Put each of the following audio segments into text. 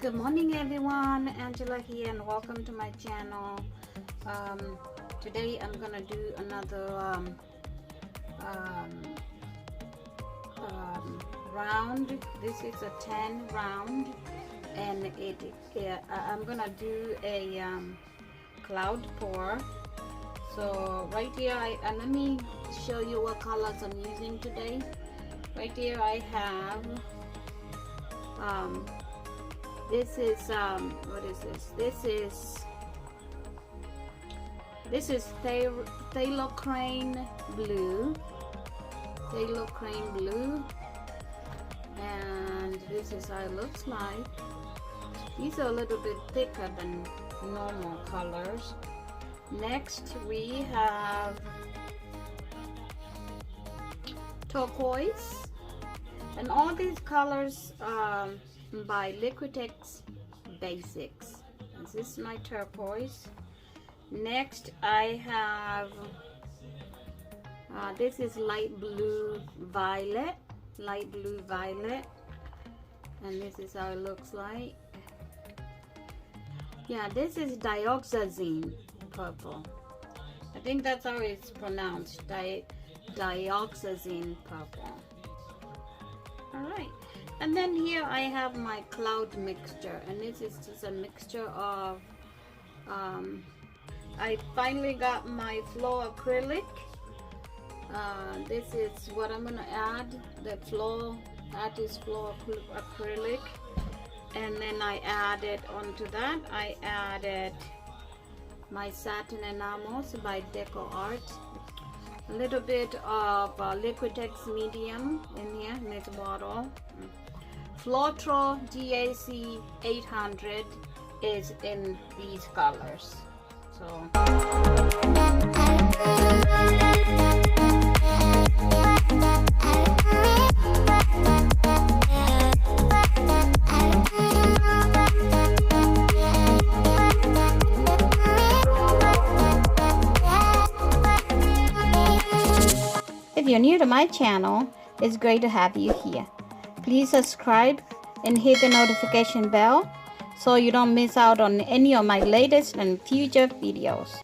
Good morning everyone, Angela here and welcome to my channel. Today I'm gonna do another round. This is a 10 round and I'm gonna do a cloud pour. So right here let me show you what colors I'm using today. Right here I have this is what is this? This is Phthalo Crane blue, and this is how it looks like. These are a little bit thicker than normal colors. Next we have turquoise, and all these colors by Liquitex Basics. This is my turquoise. Next I have this is light blue violet, and this is how it looks like. Yeah, this is dioxazine purple. I think that's how it's pronounced, dioxazine purple. Alright, and then here I have my cloud mixture, and this is just a mixture of I finally got my floor acrylic. This is what I'm gonna add, the floor acrylic, and then I added onto that, I added my satin enamels by Deco Art, a little bit of Liquitex Medium in here in this bottle. Floetro GAC 800 is in these colors. So if you're new to my channel, it's great to have you here. Please subscribe and hit the notification bell so you don't miss out on any of my latest and future videos.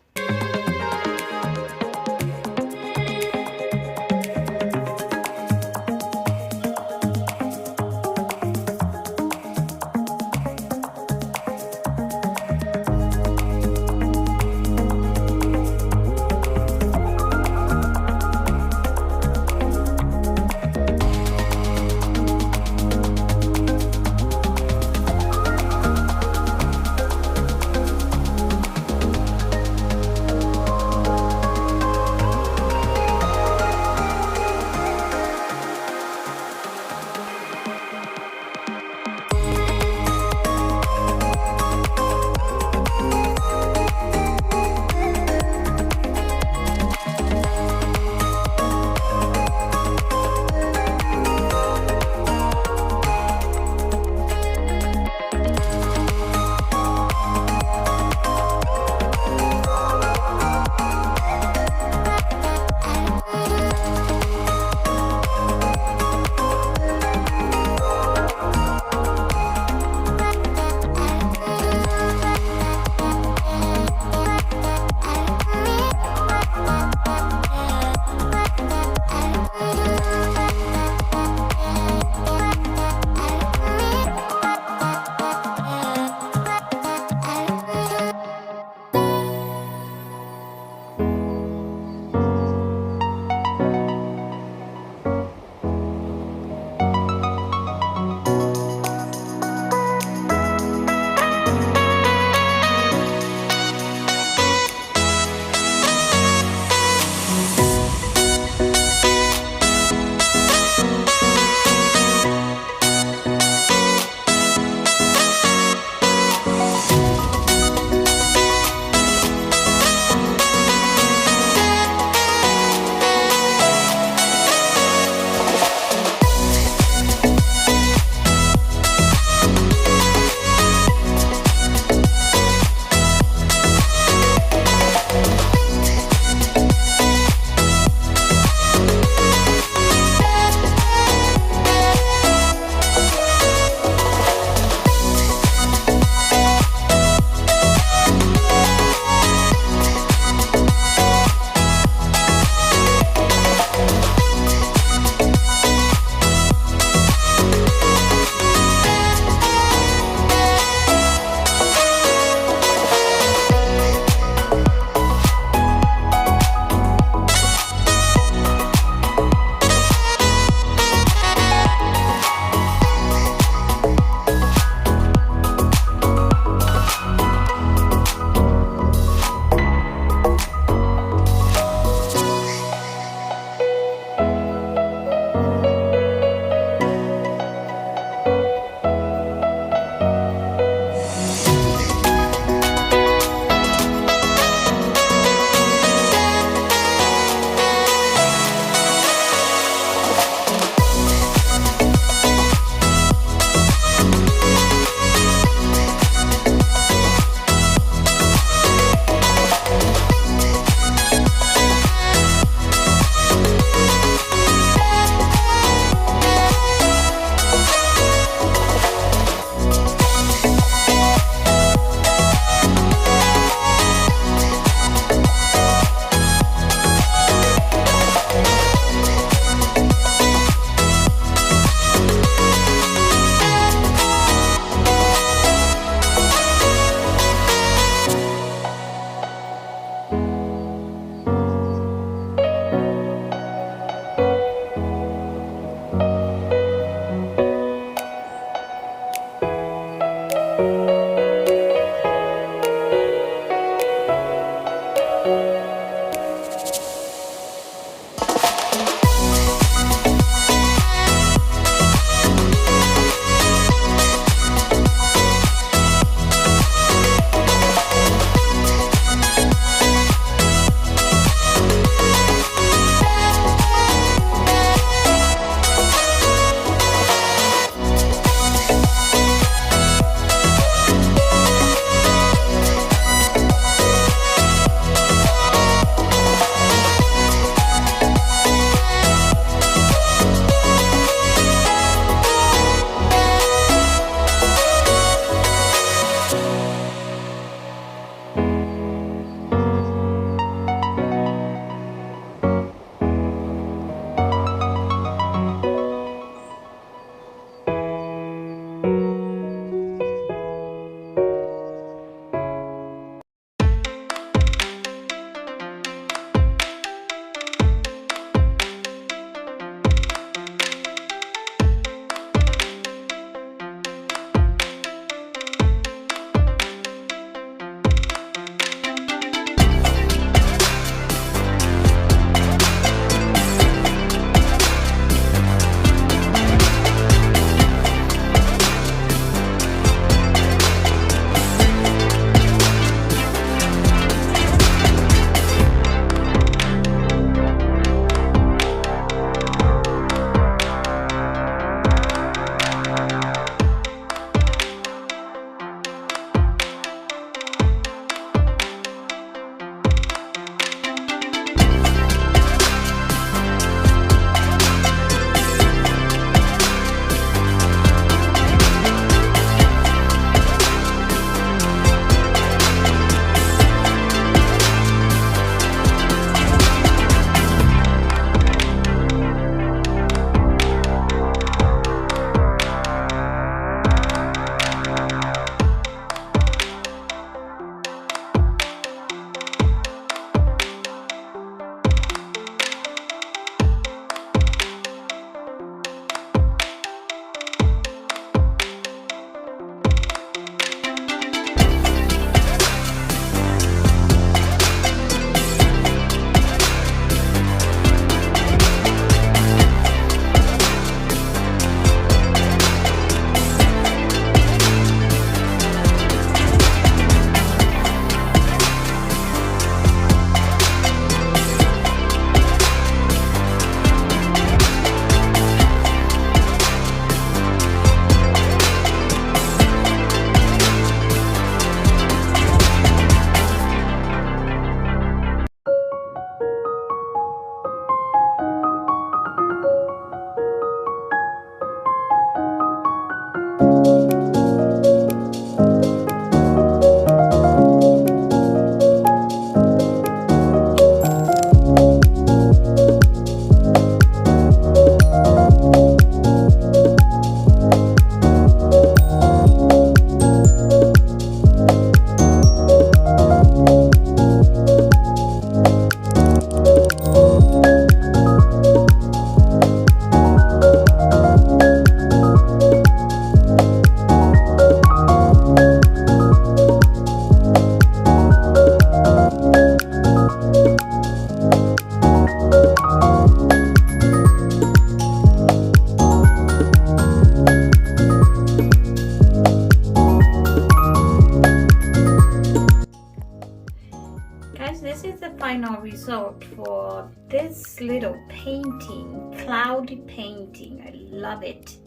final result for this little painting, cloudy painting. I love it.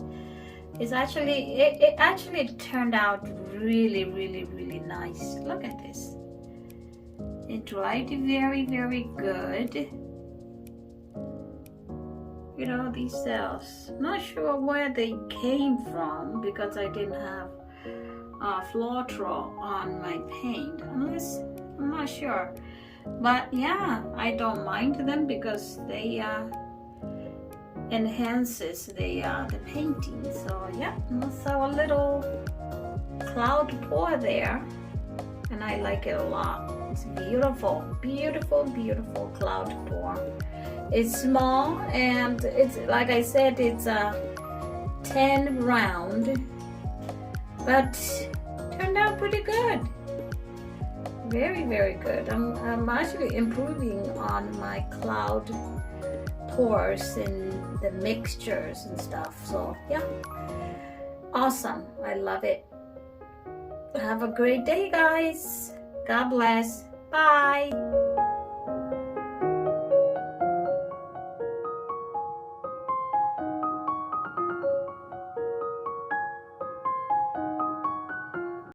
It's actually, it actually turned out really nice. Look at this. It dried very good. You know, these cells, not sure where they came from because I didn't have Floetrol on my paint, unless, I'm not sure. But yeah, I don't mind them because they enhances the painting. So yeah, so a little cloud pour there, and I like it a lot. It's beautiful cloud pour. It's small, and it's, like I said, it's a 10 round, but turned out pretty good. Very good. I'm actually improving on my cloud pours and the mixtures and stuff. So yeah, awesome. I love it. Have a great day, guys. God bless. Bye.